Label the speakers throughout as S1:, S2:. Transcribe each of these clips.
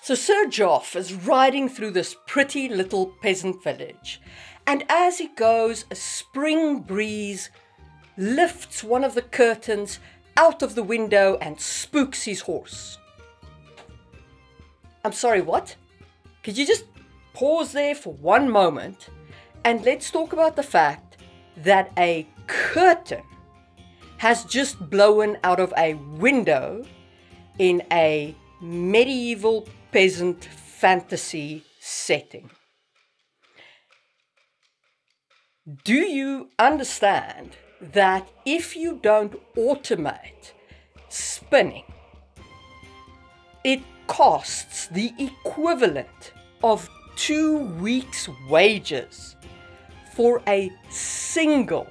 S1: So Sir Joff is riding through this pretty little peasant village, and as he goes, a spring breeze lifts one of the curtains out of the window and spooks his horse. I'm sorry, what? Could you just pause there for one moment and let's talk about the fact that a curtain has just blown out of a window in a medieval peasant fantasy setting. Do you understand that if you don't automate spinning, it costs the equivalent of 2 weeks' wages for a single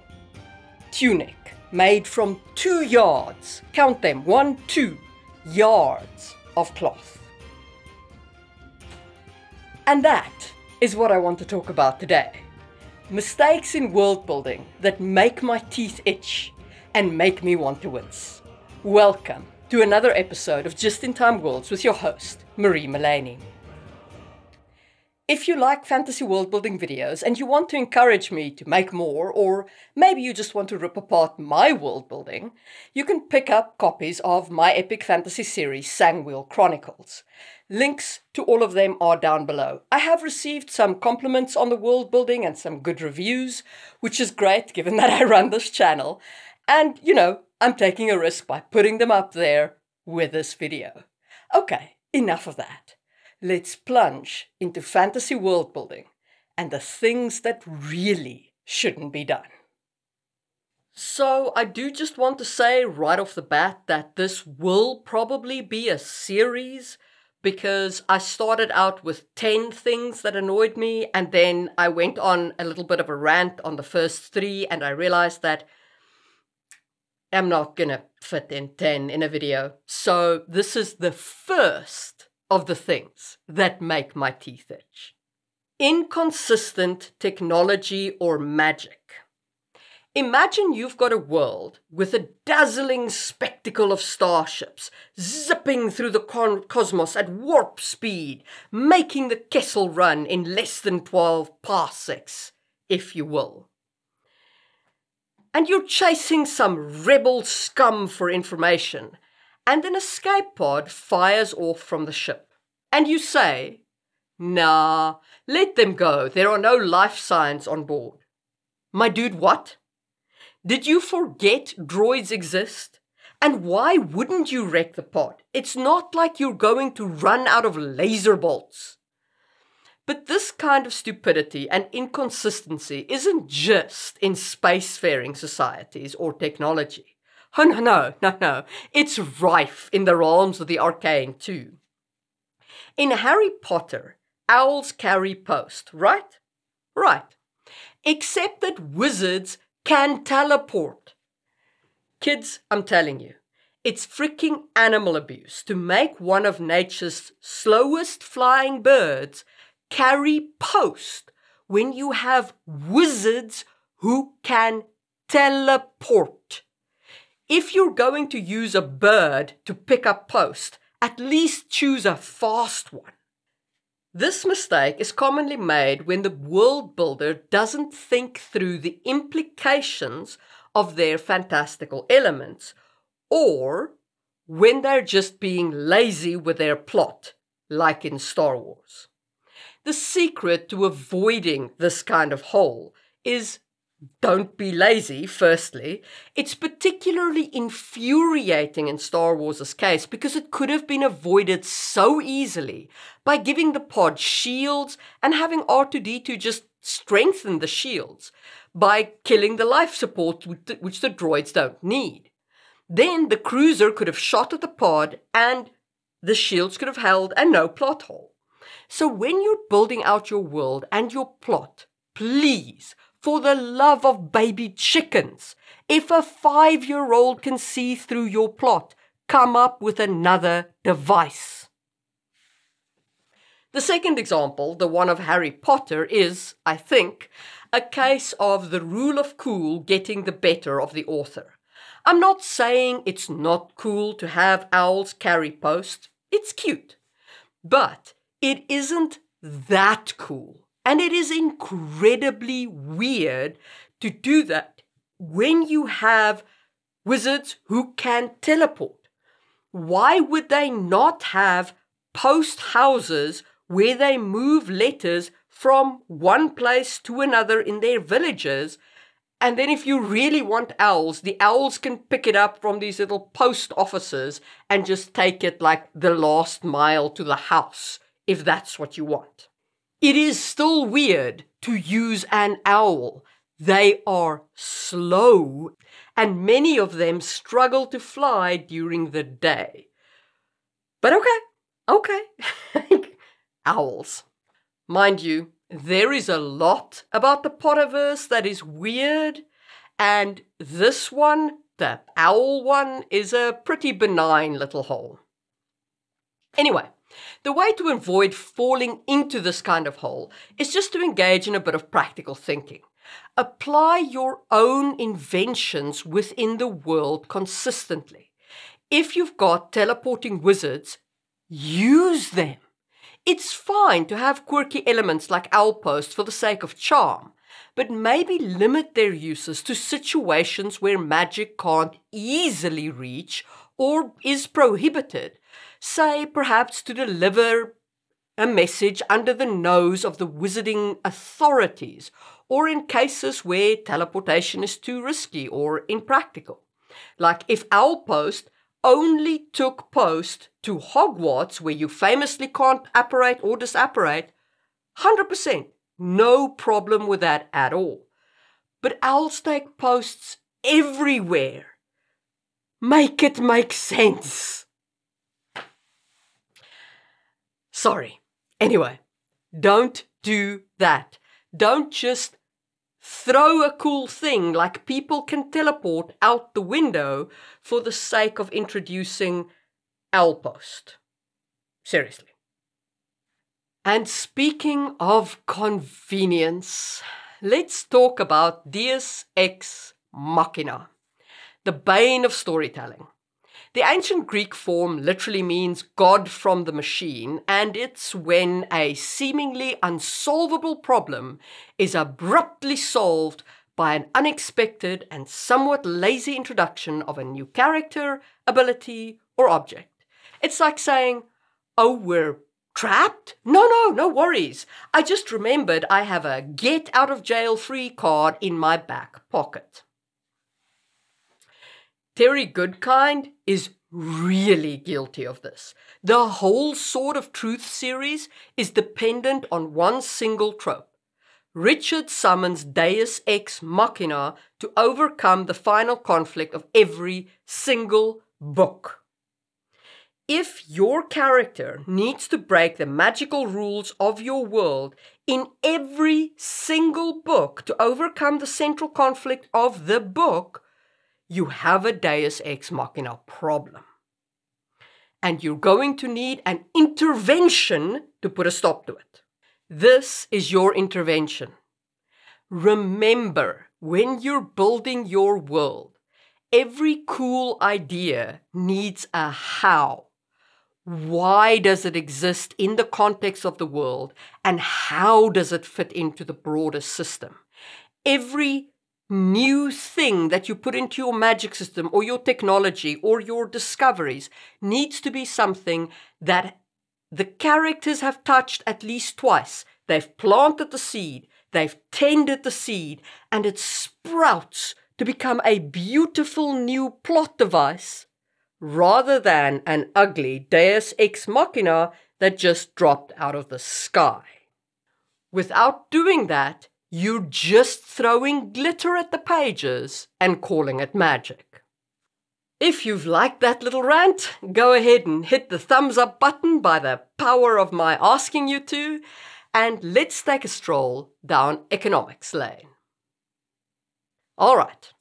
S1: tunic made from 2 yards, count them, 2 yards of cloth. And that is what I want to talk about today. Mistakes in world building that make my teeth itch and make me want to wince. Welcome to another episode of Just in Time Worlds with your host, Marie Mullaney. If you like fantasy world building videos and you want to encourage me to make more, or maybe you just want to rip apart my world building, you can pick up copies of my epic fantasy series, Sangwheel Chronicles. Links to all of them are down below. I have received some compliments on the world building and some good reviews, which is great given that I run this channel. And, I'm taking a risk by putting them up there with this video. Okay, enough of that. Let's plunge into fantasy world building and the things that really shouldn't be done. So I do just want to say right off the bat that this will probably be a series, because I started out with 10 things that annoyed me, and then I went on a little bit of a rant on the first 3, and I realized that I'm not gonna fit in 10 in a video. So this is the first of the things that make my teeth itch. Inconsistent technology or magic. Imagine you've got a world with a dazzling spectacle of starships zipping through the cosmos at warp speed, making the Kessel Run in less than 12 parsecs, if you will. And you're chasing some rebel scum for information, and an escape pod fires off from the ship. And you say, nah, let them go, there are no life signs on board. My dude, what? Did you forget droids exist? And why wouldn't you wreck the pod? It's not like you're going to run out of laser bolts. But this kind of stupidity and inconsistency isn't just in spacefaring societies or technology. Oh, no. It's rife in the realms of the arcane too. In Harry Potter, owls carry post, right? Right. Except that wizards can teleport. Kids, I'm telling you, it's freaking animal abuse to make one of nature's slowest flying birds carry post when you have wizards who can teleport. If you're going to use a bird to pick up post, at least choose a fast one. This mistake is commonly made when the world builder doesn't think through the implications of their fantastical elements, or when they're just being lazy with their plot, like in Star Wars. The secret to avoiding this kind of hole is don't be lazy, firstly. It's particularly infuriating in Star Wars' case because it could have been avoided so easily by giving the pod shields and having R2-D2 just strengthen the shields by killing the life support which the droids don't need. Then the cruiser could have shot at the pod and the shields could have held and no plot hole. So when you're building out your world and your plot, please, for the love of baby chickens, if a 5-year-old can see through your plot, come up with another device. The second example, the one of Harry Potter, is, I think, a case of the rule of cool getting the better of the author. I'm not saying it's not cool to have owls carry post. It's cute. But it isn't that cool. And it is incredibly weird to do that when you have wizards who can teleport. Why would they not have post houses where they move letters from one place to another in their villages? And then if you really want owls, the owls can pick it up from these little post offices and just take it like the last mile to the house, if that's what you want. It is still weird to use an owl. They are slow, and many of them struggle to fly during the day. But okay. Owls. Mind you, there is a lot about the Potterverse that is weird, and this one, the owl one, is a pretty benign little hole. Anyway, the way to avoid falling into this kind of hole is just to engage in a bit of practical thinking. Apply your own inventions within the world consistently. If you've got teleporting wizards, use them. It's fine to have quirky elements like owl posts for the sake of charm, but maybe limit their uses to situations where magic can't easily reach or is prohibited. Say, perhaps to deliver a message under the nose of the wizarding authorities, or in cases where teleportation is too risky or impractical. Like if Owl Post only took post to Hogwarts, where you famously can't apparate or disapparate, 100%, no problem with that at all. But owls take posts everywhere. Make it make sense. Sorry. Anyway, don't do that. Don't just throw a cool thing like people can teleport out the window for the sake of introducing Owl Post. Seriously. And speaking of convenience, let's talk about Deus Ex Machina, the bane of storytelling. The ancient Greek form literally means God from the machine, and it's when a seemingly unsolvable problem is abruptly solved by an unexpected and somewhat lazy introduction of a new character, ability, or object. It's like saying, "Oh, we're trapped? No worries. I just remembered I have a get out of jail free card in my back pocket." Terry Goodkind is really guilty of this. The whole Sword of Truth series is dependent on one single trope. Richard summons Deus Ex Machina to overcome the final conflict of every single book. If your character needs to break the magical rules of your world in every single book to overcome the central conflict of the book, you have a Deus Ex Machina problem. And you're going to need an intervention to put a stop to it. This is your intervention. Remember, when you're building your world, every cool idea needs a how. Why does it exist in the context of the world, and how does it fit into the broader system? Every new thing that you put into your magic system or your technology or your discoveries needs to be something that the characters have touched at least twice. They've planted the seed, they've tended the seed, and it sprouts to become a beautiful new plot device rather than an ugly Deus Ex Machina that just dropped out of the sky. Without doing that, you're just throwing glitter at the pages and calling it magic. If you've liked that little rant, go ahead and hit the thumbs up button by the power of my asking you to, and let's take a stroll down economics lane. All right,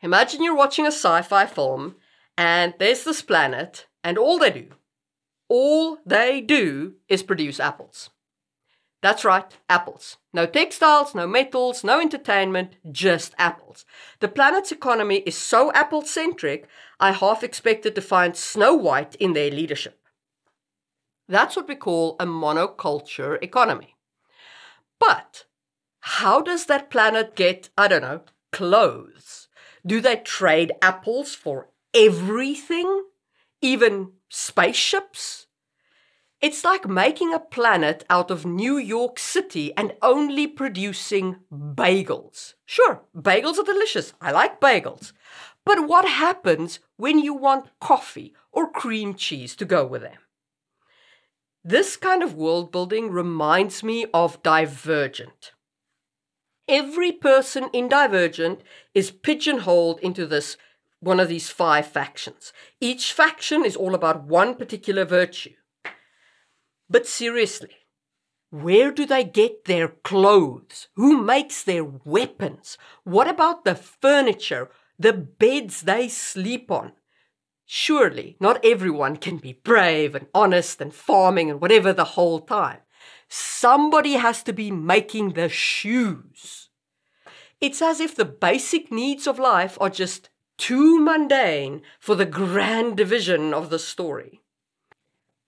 S1: imagine you're watching a sci-fi film and there's this planet, and all they do is produce apples. That's right, apples. No textiles, no metals, no entertainment, just apples. The planet's economy is so apple-centric, I half expected to find Snow White in their leadership. That's what we call a monoculture economy. But how does that planet get, I don't know, clothes? Do they trade apples for everything? Even spaceships? It's like making a planet out of New York City and only producing bagels. Sure, bagels are delicious. I like bagels. But what happens when you want coffee or cream cheese to go with them? This kind of world building reminds me of Divergent. Every person in Divergent is pigeonholed into one of these 5 factions. Each faction is all about one particular virtue. But seriously, where do they get their clothes? Who makes their weapons? What about the furniture, the beds they sleep on? Surely, not everyone can be brave and honest and farming and whatever the whole time. Somebody has to be making the shoes. It's as if the basic needs of life are just too mundane for the grand division of the story.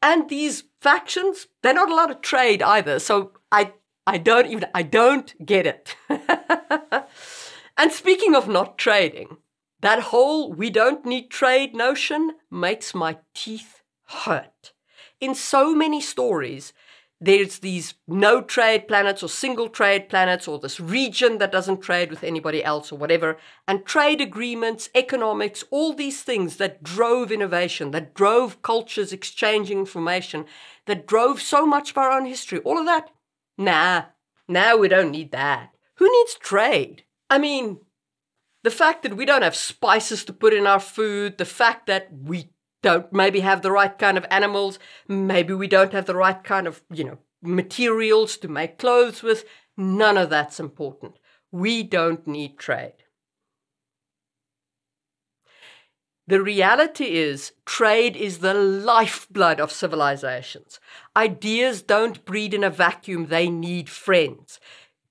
S1: And these factions, they're not allowed to trade either, so I don't get it. And speaking of not trading, that whole we don't need trade notion makes my teeth hurt. In so many stories, there's these no trade planets or single trade planets or this region that doesn't trade with anybody else or whatever. And trade agreements, economics, all these things that drove innovation, that drove cultures exchanging information, that drove so much of our own history, all of that. Nah, we don't need that. Who needs trade? I mean, the fact that we don't have spices to put in our food, the fact that we don't maybe have the right kind of animals, maybe we don't have the right kind of, materials to make clothes with, none of that's important. We don't need trade. The reality is, trade is the lifeblood of civilizations. Ideas don't breed in a vacuum, they need friends.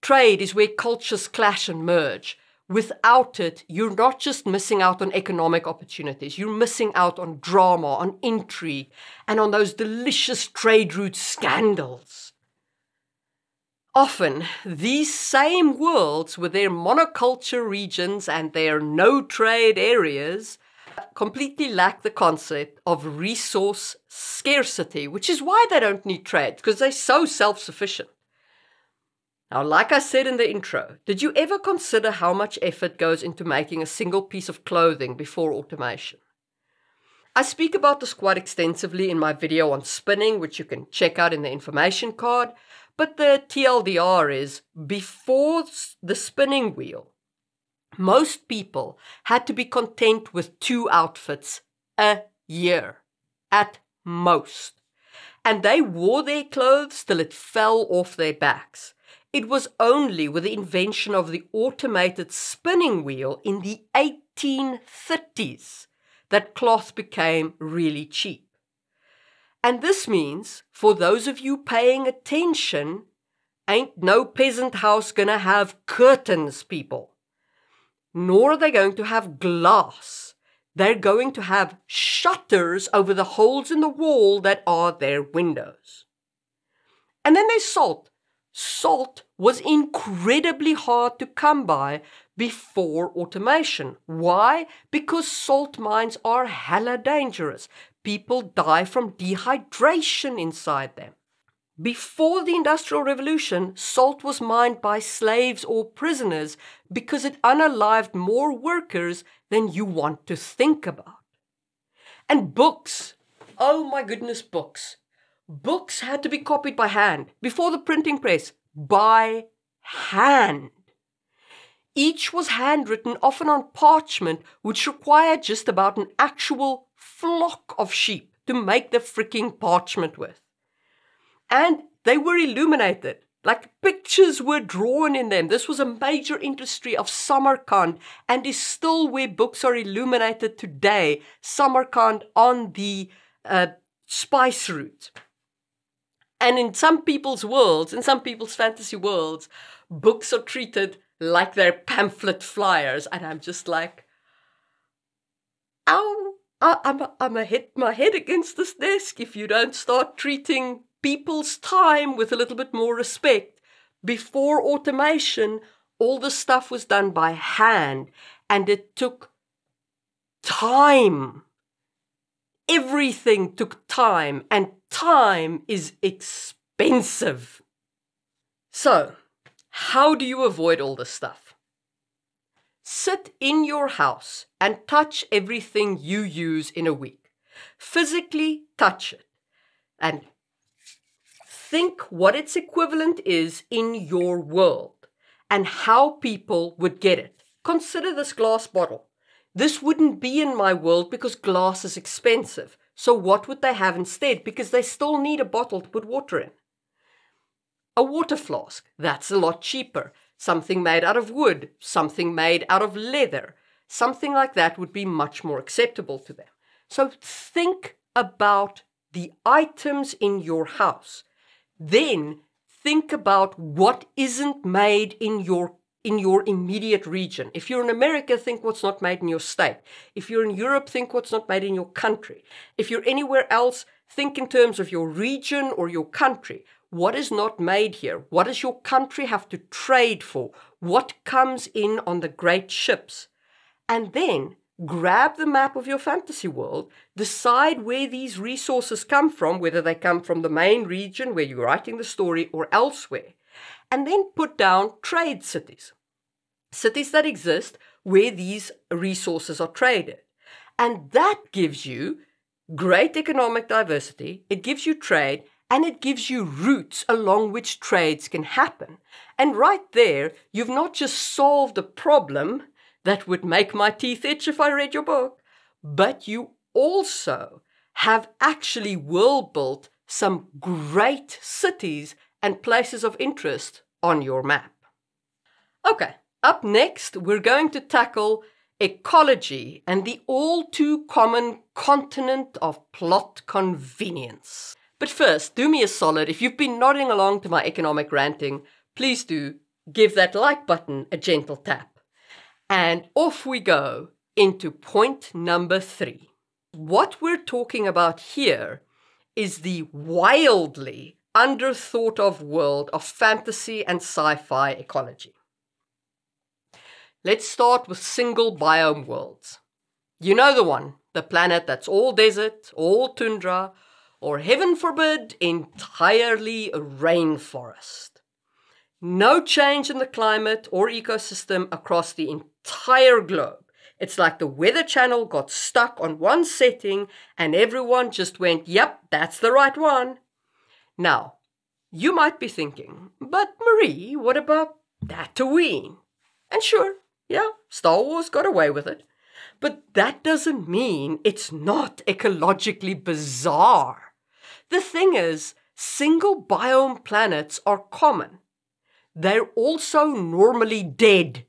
S1: Trade is where cultures clash and merge. Without it, you're not just missing out on economic opportunities, you're missing out on drama, on intrigue, and on those delicious trade route scandals. Often, these same worlds with their monoculture regions and their no-trade areas completely lack the concept of resource scarcity, which is why they don't need trade, because they're so self-sufficient. Now, like I said in the intro, did you ever consider how much effort goes into making a single piece of clothing before automation? I speak about this quite extensively in my video on spinning, which you can check out in the information card, but the TLDR is, before the spinning wheel, most people had to be content with 2 outfits a year, at most. And they wore their clothes till it fell off their backs. It was only with the invention of the automated spinning wheel in the 1830s that cloth became really cheap. And this means, for those of you paying attention, ain't no peasant house gonna have curtains, people. Nor are they going to have glass. They're going to have shutters over the holes in the wall that are their windows. And then there's salt. Salt was incredibly hard to come by before automation. Why? Because salt mines are hella dangerous. People die from dehydration inside them. Before the Industrial Revolution, salt was mined by slaves or prisoners because it unalived more workers than you want to think about. And books. Oh my goodness, books. Books had to be copied by hand, before the printing press, by hand. Each was handwritten, often on parchment, which required just about an actual flock of sheep to make the freaking parchment with. And they were illuminated, like pictures were drawn in them. This was a major industry of Samarkand and is still where books are illuminated today. Samarkand on the spice route. And in some people's worlds, in some people's fantasy worlds, books are treated like they're pamphlet flyers. And I'm just like, how I'm a hit my head against this desk if you don't start treating people's time with a little bit more respect. Before automation, all the stuff was done by hand, and it took time. Everything took time, and time is expensive. So, how do you avoid all this stuff? Sit in your house and touch everything you use in a week. Physically touch it and think what its equivalent is in your world and how people would get it. Consider this glass bottle. This wouldn't be in my world because glass is expensive. So what would they have instead? Because they still need a bottle to put water in. A water flask, that's a lot cheaper. Something made out of wood, something made out of leather, something like that would be much more acceptable to them. So think about the items in your house. Then think about what isn't made in your immediate region. If you're in America, think what's not made in your state. If you're in Europe, think what's not made in your country. If you're anywhere else, think in terms of your region or your country. What is not made here? What does your country have to trade for? What comes in on the great ships? And then grab the map of your fantasy world, decide where these resources come from, whether they come from the main region where you're writing the story or elsewhere, and then put down trade cities. Cities that exist where these resources are traded. And that gives you great economic diversity, it gives you trade, and it gives you routes along which trades can happen. And right there, you've not just solved a problem that would make my teeth itch if I read your book, but you also have actually world built some great cities and places of interest on your map. Okay, up next, we're going to tackle ecology and the all too common continent of plot convenience. But first, do me a solid. If you've been nodding along to my economic ranting, please do give that like button a gentle tap. And off we go into point number 3. What we're talking about here is the wildly underthought of world of fantasy and sci-fi ecology. Let's start with single biome worlds. You know the one, the planet that's all desert, all tundra, or heaven forbid, entirely rainforest. No change in the climate or ecosystem across the entire globe. It's like the Weather Channel got stuck on one setting and everyone just went, yep, that's the right one. Now, you might be thinking, but Marie, what about Tatooine? And sure, yeah, Star Wars got away with it. But that doesn't mean it's not ecologically bizarre. The thing is, single biome planets are common. They're also normally dead.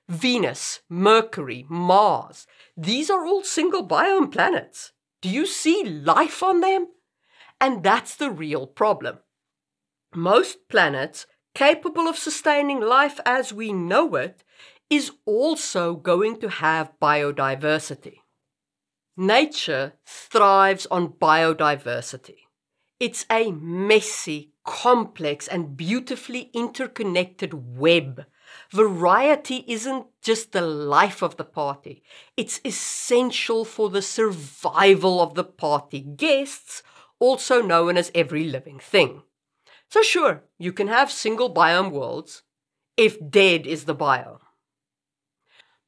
S1: Venus, Mercury, Mars, these are all single biome planets. Do you see life on them? And that's the real problem. Most planets capable of sustaining life as we know it is also going to have biodiversity. Nature thrives on biodiversity. It's a messy, complex, and beautifully interconnected web. Variety isn't just the life of the party. It's essential for the survival of the party guests, also known as every living thing. So sure, you can have single biome worlds if dead is the biome.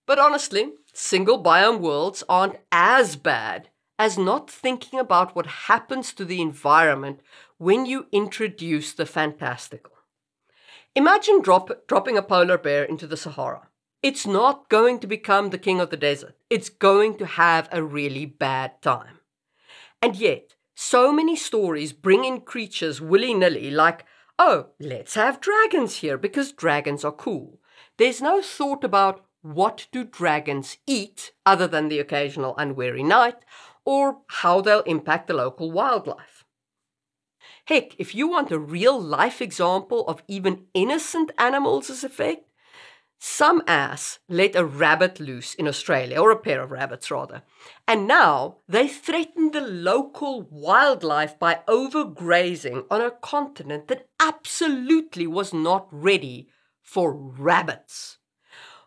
S1: But honestly, single biome worlds aren't as bad as not thinking about what happens to the environment when you introduce the fantastical. Imagine dropping a polar bear into the Sahara. It's not going to become the king of the desert. It's going to have a really bad time. And yet, so many stories bring in creatures willy-nilly like, oh, let's have dragons here because dragons are cool. There's no thought about what do dragons eat other than the occasional unwary knight, or how they'll impact the local wildlife. Heck, if you want a real-life example of even innocent animals as effect, Some ass let a rabbit loose in Australia, or a pair of rabbits rather, and now they threaten the local wildlife by overgrazing on a continent that absolutely was not ready for rabbits.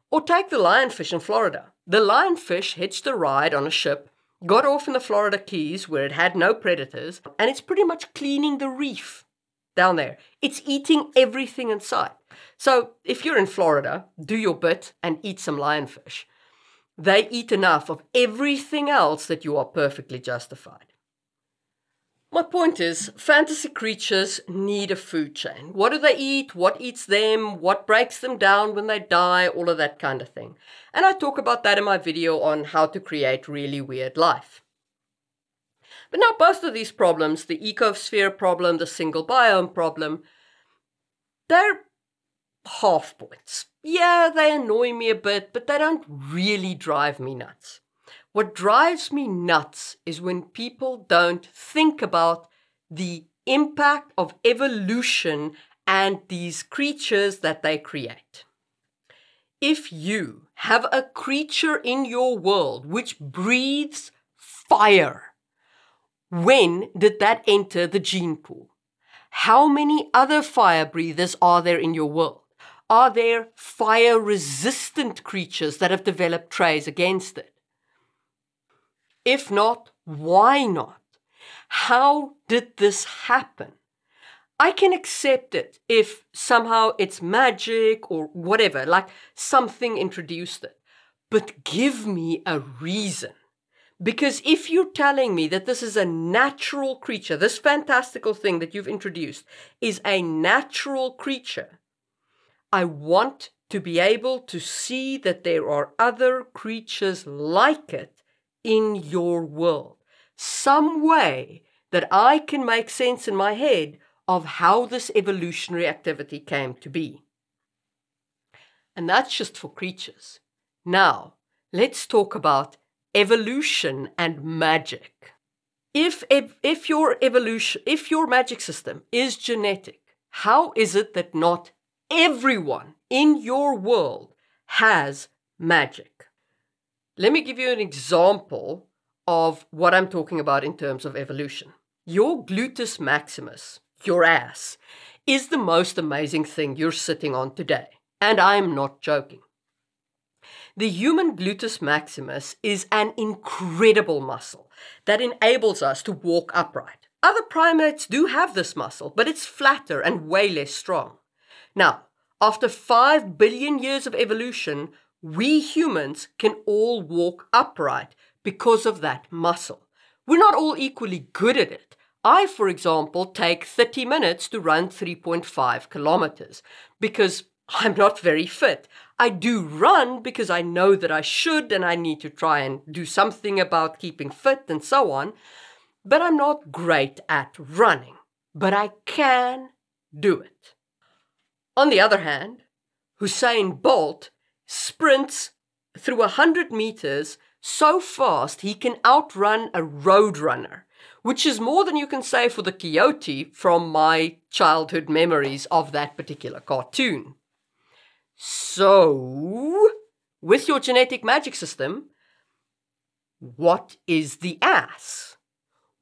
S1: Or take the lionfish in Florida. The lionfish hitched a ride on a ship, got off in the Florida Keys where it had no predators, and it's pretty much cleaning the reef down there. It's eating everything in sight. So if you're in Florida, do your bit and eat some lionfish. They eat enough of everything else that you are perfectly justified. My point is, fantasy creatures need a food chain. What do they eat? What eats them? What breaks them down when they die? All of that kind of thing. And I talk about that in my video on how to create really weird life. But now both of these problems, the ecosphere problem, the single biome problem, they're half points. Yeah, they annoy me a bit, but they don't really drive me nuts. What drives me nuts is when people don't think about the impact of evolution and these creatures that they create. If you have a creature in your world which breathes fire, when did that enter the gene pool? How many other fire breathers are there in your world? Are there fire-resistant creatures that have developed traits against it? If not, why not? How did this happen? I can accept it if somehow it's magic or whatever, like something introduced it. But give me a reason. Because if you're telling me that this is a natural creature, this fantastical thing that you've introduced is a natural creature, I want to be able to see that there are other creatures like it in your world. Some way that I can make sense in my head of how this evolutionary activity came to be. And that's just for creatures. Now, let's talk about evolution and magic. If your magic system is genetic, how is it that not everyone in your world has magic? Let me give you an example of what I'm talking about in terms of evolution. Your gluteus maximus, your ass, is the most amazing thing you're sitting on today. And I'm not joking. The human gluteus maximus is an incredible muscle that enables us to walk upright. Other primates do have this muscle, but it's flatter and way less strong. Now, after 5 billion years of evolution, we humans can all walk upright because of that muscle. We're not all equally good at it. I, for example, take 30 minutes to run 3.5 kilometers because I'm not very fit. I do run because I know that I should and I need to try and do something about keeping fit and so on, but I'm not great at running. But I can do it. On the other hand, Usain Bolt sprints through 100 meters so fast he can outrun a road runner, which is more than you can say for the coyote from my childhood memories of that particular cartoon. So, with your genetic magic system, what is the ass?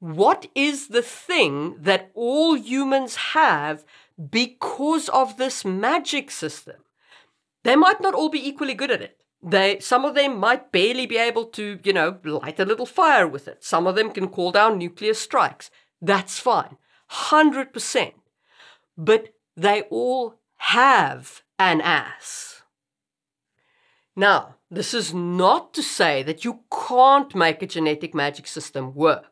S1: What is the thing that all humans have because of this magic system? They might not all be equally good at it. Some of them might barely be able to, light a little fire with it. Some of them can call down nuclear strikes. That's fine. 100%. But they all have an ass. Now, this is not to say that you can't make a genetic magic system work.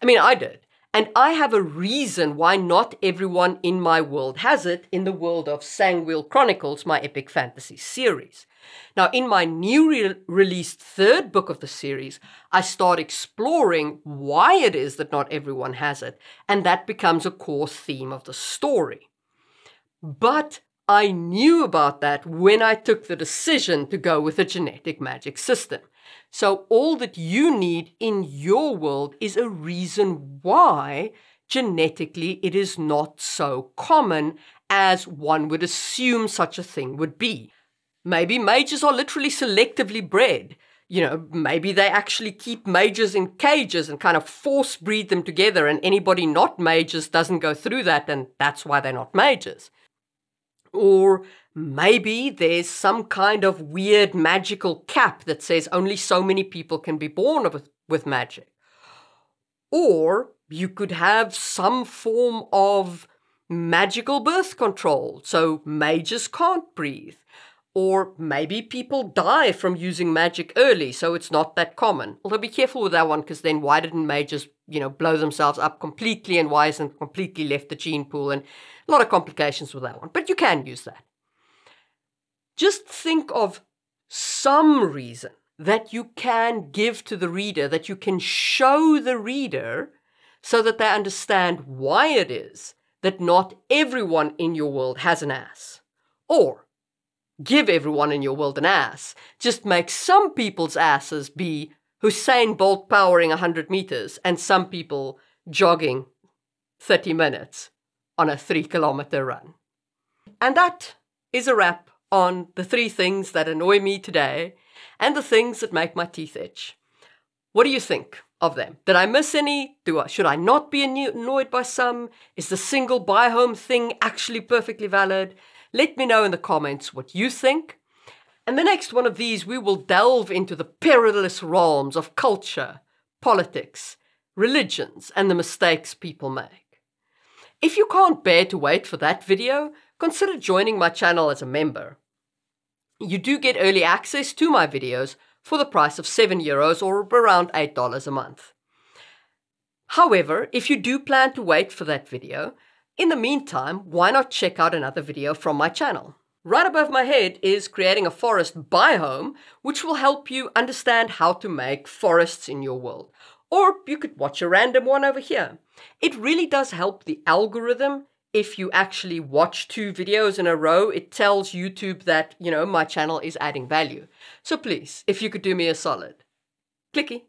S1: I mean, I did. And I have a reason why not everyone in my world has it in the world of Sangwheel Chronicles, my epic fantasy series. Now, in my new released third book of the series, I start exploring why it is that not everyone has it, and that becomes a core theme of the story. But I knew about that when I took the decision to go with a genetic magic system. So all that you need in your world is a reason why genetically it is not so common as one would assume such a thing would be. Maybe mages are literally selectively bred. You know, maybe they actually keep mages in cages and kind of force breed them together, and anybody not mages doesn't go through that, and that's why they're not mages. Or maybe there's some kind of weird magical cap that says only so many people can be born with magic. Or you could have some form of magical birth control, so mages can't breathe. Or maybe people die from using magic early, so it's not that common. Although be careful with that one, because then why didn't mages, blow themselves up completely, and why isn't completely left the gene pool? And a lot of complications with that one. But you can use that. Just think of some reason that you can give to the reader, that you can show the reader, so that they understand why it is that not everyone in your world has an ass. Or give everyone in your world an ass. Just make some people's asses be Usain Bolt powering 100 meters and some people jogging 30 minutes on a 3-kilometer run. And that is a wrap on the 3 things that annoy me today and the things that make my teeth itch. What do you think of them? Did I miss any? Should I not be annoyed by some? Is the single buy home thing actually perfectly valid? Let me know in the comments what you think. And the next one of these, we will delve into the perilous realms of culture, politics, religions, and the mistakes people make. If you can't bear to wait for that video, consider joining my channel as a member. You do get early access to my videos for the price of €7 or around $8 a month. However, if you do plan to wait for that video, in the meantime, why not check out another video from my channel? Right above my head is creating a forest biome, which will help you understand how to make forests in your world. Or you could watch a random one over here. It really does help the algorithm. If you actually watch 2 videos in a row, it tells YouTube that, my channel is adding value. So please, if you could do me a solid, clicky.